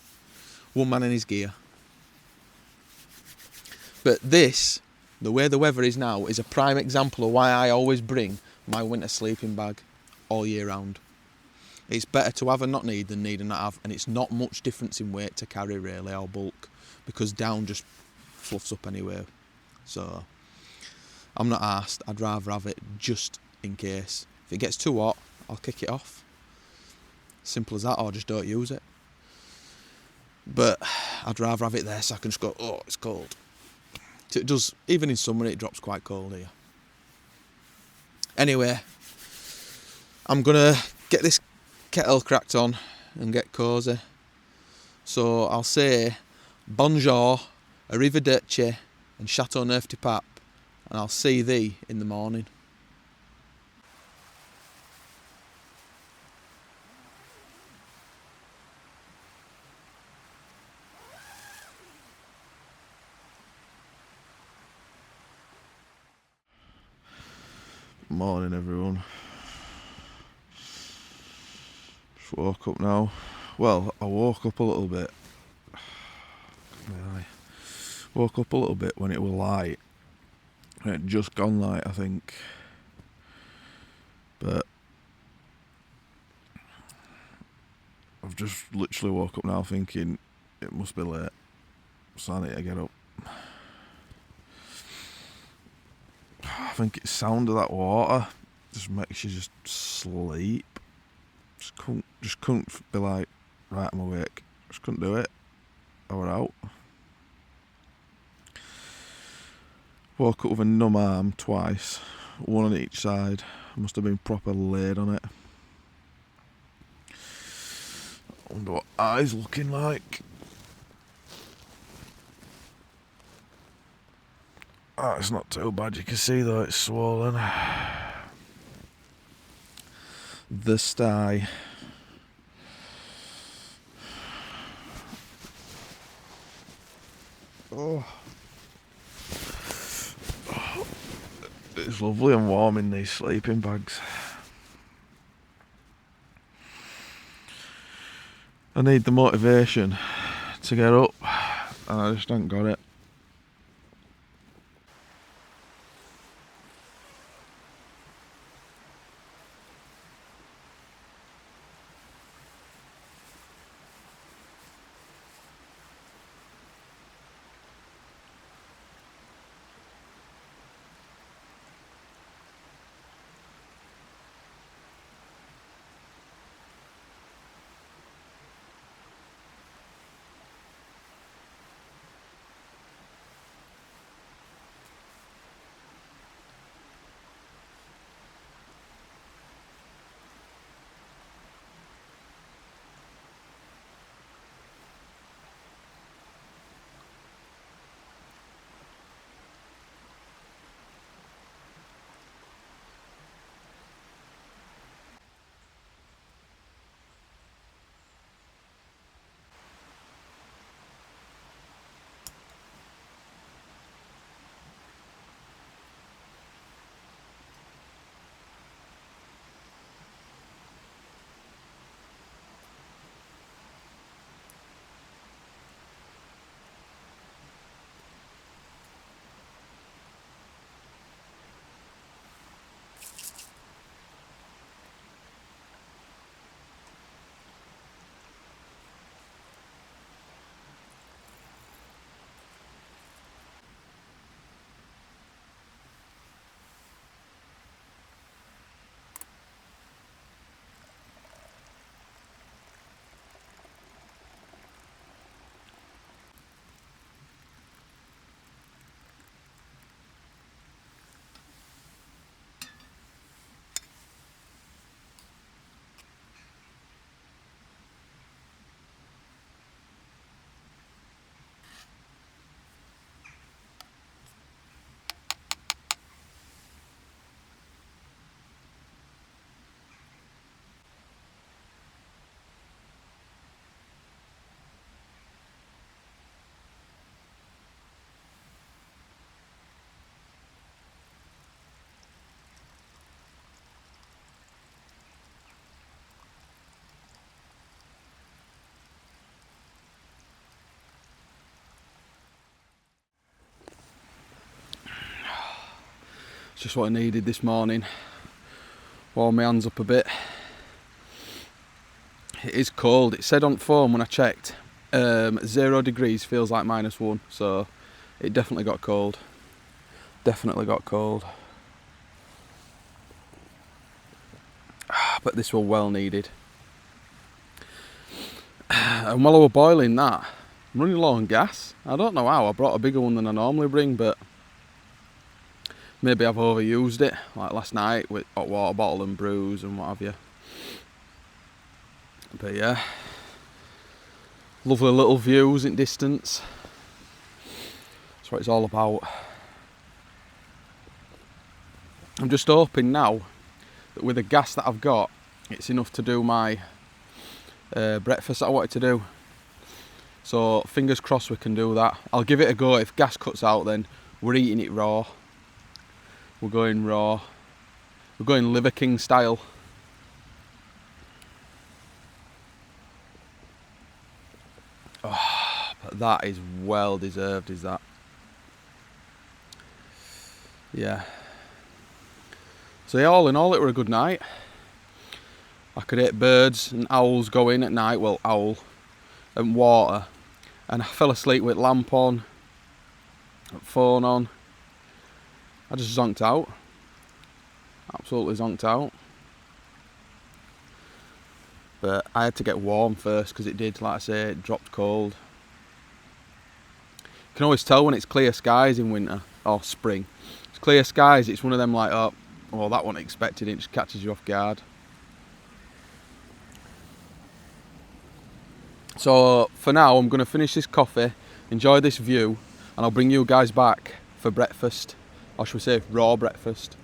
1 man in his gear. But this, the way the weather is now, is a prime example of why I always bring my winter sleeping bag all year round. It's better to have and not need than need and not have, and it's not much difference in weight to carry really, or bulk, because down just fluffs up anyway. So I'm not arsed. I'd rather have it just in case. If it gets too hot, I'll kick it off. Simple as that, or just don't use it. But I'd rather have it there so I can just go, oh, it's cold. It does, even in summer it drops quite cold here. Anyway, I'm gonna get this kettle cracked on and get cosy. So I'll say bonjour, arrivederci and chateau neuf de pape, and I'll see thee in the morning. Morning everyone. Just woke up now. Well, I woke up a little bit. Woke up a little bit when it was light. It had just gone light, I think. But I've just literally woke up now thinking it must be late. So I need to get up. I think it's sound of that water just makes you just sleep. Just couldn't be like, right, I'm awake. Just couldn't do it. I were out. Woke up with a numb arm twice, one on each side. I must have been proper laid on it. I wonder what eyes looking like. Oh, it's not too bad. You can see though it's swollen. The sty. Oh. It's lovely and warm in these sleeping bags. I need the motivation to get up and I just haven't got it. It's just what I needed this morning. Warm my hands up a bit. It is cold. It said on phone when I checked, 0 degrees feels like -1, so it definitely got cold. Definitely got cold. But this was well needed. And while I was boiling that, I'm running low on gas. I don't know how. I brought a bigger one than I normally bring, but maybe I've overused it, like last night with hot water bottle and brews and what have you. But yeah, lovely little views in distance. That's what it's all about. I'm just hoping now that with the gas that I've got, it's enough to do my breakfast that I wanted to do. So fingers crossed we can do that. I'll give it a go. If gas cuts out, then we're eating it raw. We're going raw. We're going Liver King style. Oh, but that is well deserved, is that? Yeah. So yeah, all in all, it were a good night. I could hear birds and owls going at night. Well, owl and water. And I fell asleep with lamp on, phone on. I just zonked out. Absolutely zonked out. But I had to get warm first because it did, like I say, it dropped cold. You can always tell when it's clear skies in winter or spring. It's clear skies, it's one of them like, oh, well, that wasn't expected, it just catches you off guard. So for now, I'm going to finish this coffee, enjoy this view, and I'll bring you guys back for breakfast, or should we say raw breakfast.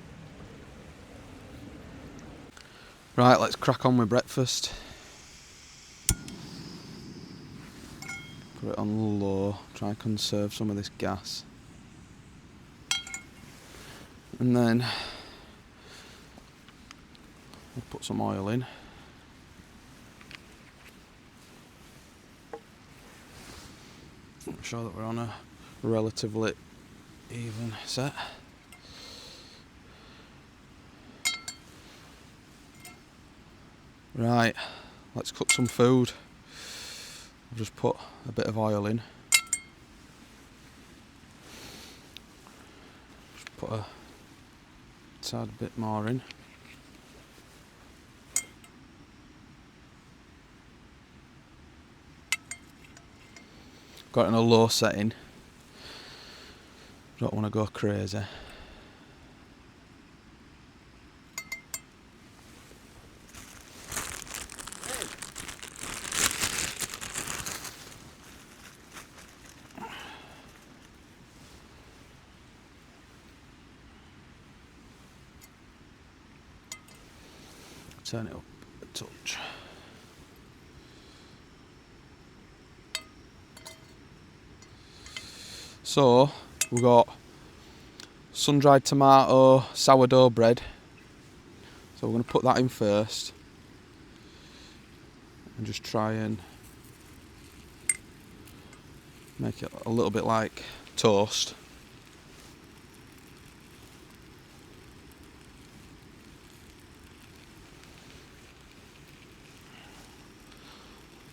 Right, let's crack on with breakfast. Put it on low, try and conserve some of this gas. And then we'll put some oil in. Make sure that we're on a relatively even set. Right, let's cook some food. I'll just put a bit of oil in. Just put a tad bit more in. Got it in a low setting. Don't want to go crazy. Turn it up a touch. So we've got sun-dried tomato, sourdough bread. So we're going to put that in first and just try and make it a little bit like toast.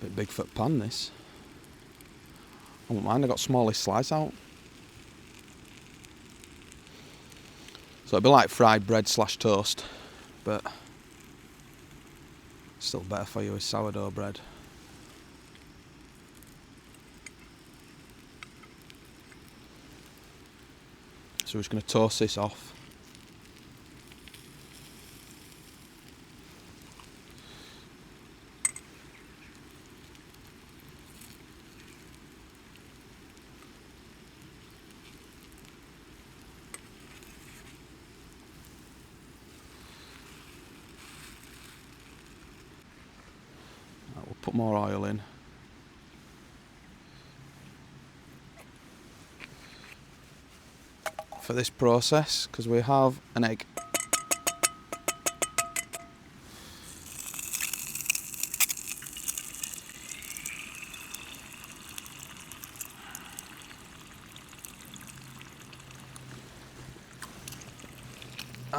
Bit big for a pan, this. I won't mind, I got smallest slice out. So it'd be like fried bread / toast, but still better for you with sourdough bread. So we're just going to toast this off. We'll put more oil in. For this process, because we have an egg.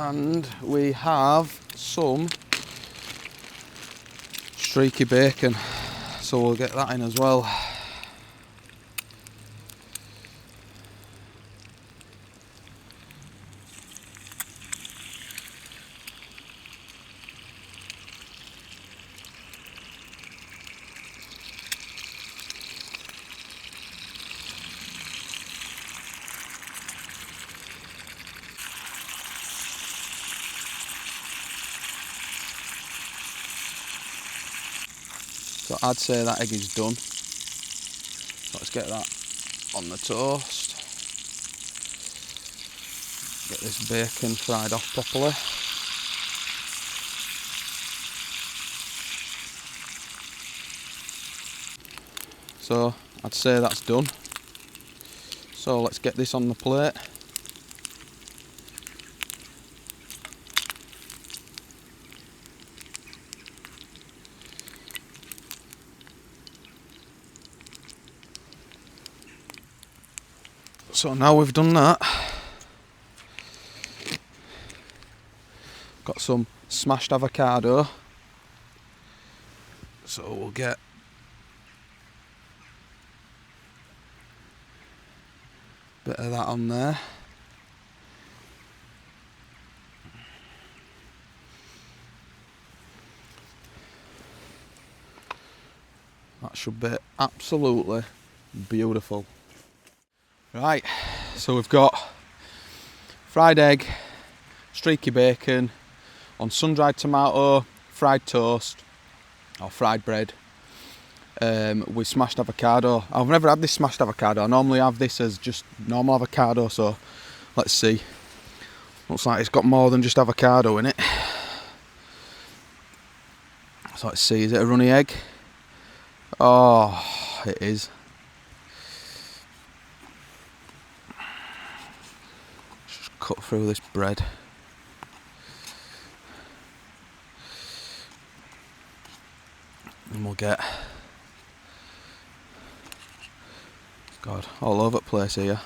And we have some streaky bacon, so we'll get that in as well. So I'd say that egg is done. So let's get that on the toast. Get this bacon fried off properly. So I'd say that's done. So let's get this on the plate. So now we've done that, got some smashed avocado, so we'll get a bit of that on there. That should be absolutely beautiful. Right, so we've got fried egg, streaky bacon, on sun-dried tomato, fried toast, or fried bread, with smashed avocado. I've never had this smashed avocado. I normally have this as just normal avocado, so let's see. Looks like it's got more than just avocado in it. So let's see, is it a runny egg? Oh, it is. Cut through this bread. And we'll get, God, all over the place here.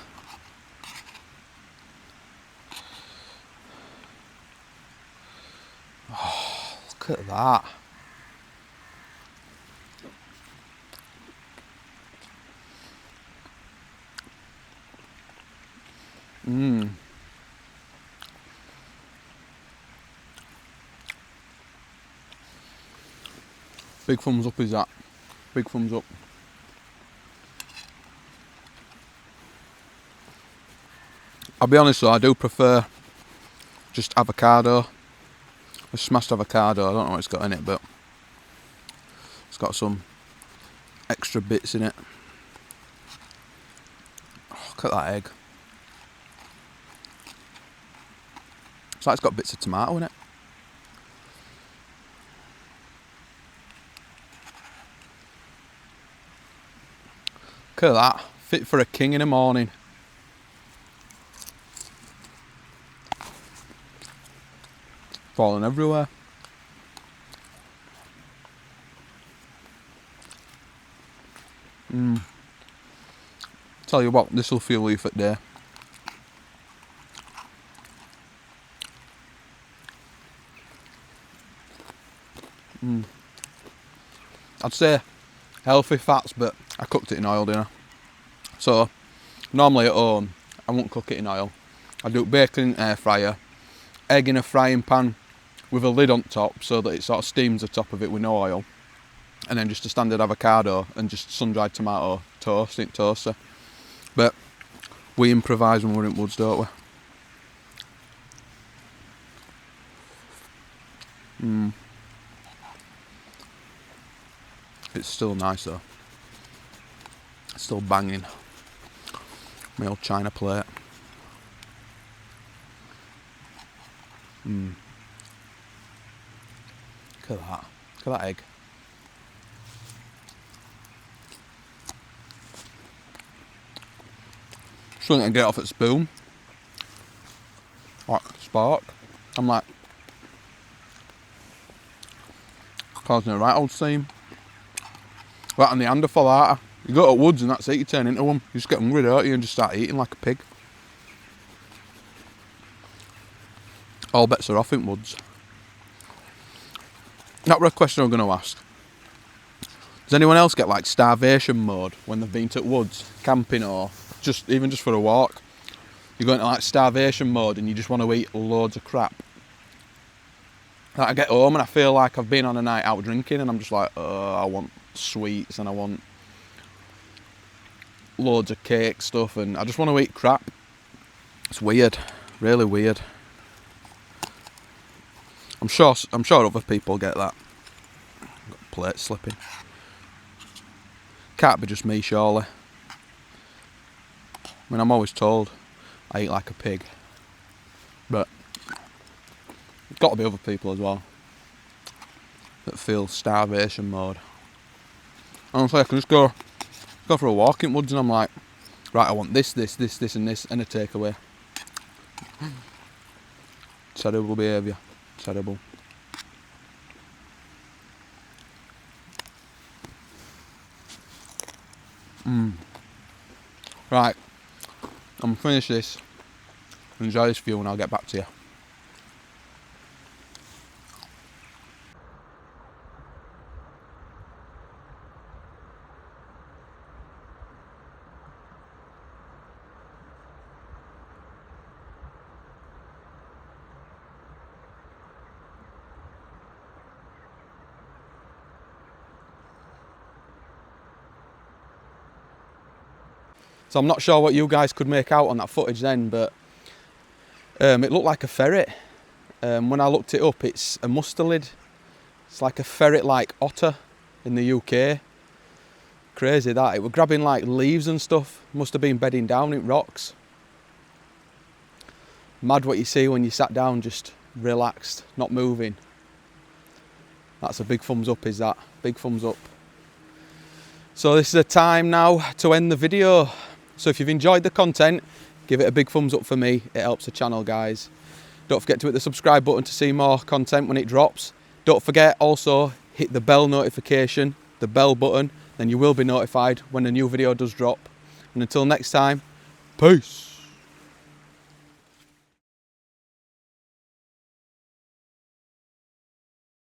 Oh, look at that. Mmm. Big thumbs up is that. Big thumbs up. I'll be honest though, I do prefer just avocado. A smashed avocado, I don't know what it's got in it, but it's got some extra bits in it. Oh, look at that egg. It's like it's got bits of tomato in it. Look at that, fit for a king in the morning. Falling everywhere. Tell you what, this will fuel you for the day. I'd say healthy fats, but I cooked it in oil, didn't I? So normally at home I won't cook it in oil. I do bacon in air fryer, egg in a frying pan with a lid on top so that it sort of steams the top of it with no oil, and then just a standard avocado and just sun-dried tomato toast in toaster. But we improvise when we're in woods, don't we? It's still nice though. It's still banging. My old china plate. Look at that. Look at that egg. Something to get off at spoon. Like spork. I'm like causing a right old scene. Right on the hand for that. You go to woods and that's it, you turn into them. You just get hungry, don't you, and just start eating like a pig. all bets are off in woods. That was a question I'm going to ask. Does anyone else get like starvation mode when they've been to woods, camping, or even just for a walk? You go into like starvation mode and you just want to eat loads of crap. Like I get home and I feel like I've been on a night out drinking and I'm just like, oh, I want sweets and I want loads of cake stuff and I just want to eat crap. It's weird, really weird. I'm sure other people get that. I've got plate slipping. Can't be just me, surely. I mean, I'm always told I eat like a pig, but there's got to be other people as well that feel starvation mode. Honestly, I can just go for a walk in woods and I'm like, right, I want this and this and a takeaway. Terrible behaviour, terrible. Right, I'm gonna finish this, enjoy this view and I'll get back to you. So I'm not sure what you guys could make out on that footage then, but it looked like a ferret. When I looked it up, it's a mustelid. It's like a ferret-like otter in the UK. Crazy that. It was grabbing like leaves and stuff. Must have been bedding down in rocks. Mad what you see when you sat down, just relaxed, not moving. That's a big thumbs up, is that? Big thumbs up. So this is a time now to end the video. So if you've enjoyed the content, give it a big thumbs up for me. It helps the channel, guys. Don't forget to hit the subscribe button to see more content when it drops. Don't forget also hit the bell notification, the bell button, then you will be notified when a new video does drop. And until next time, peace.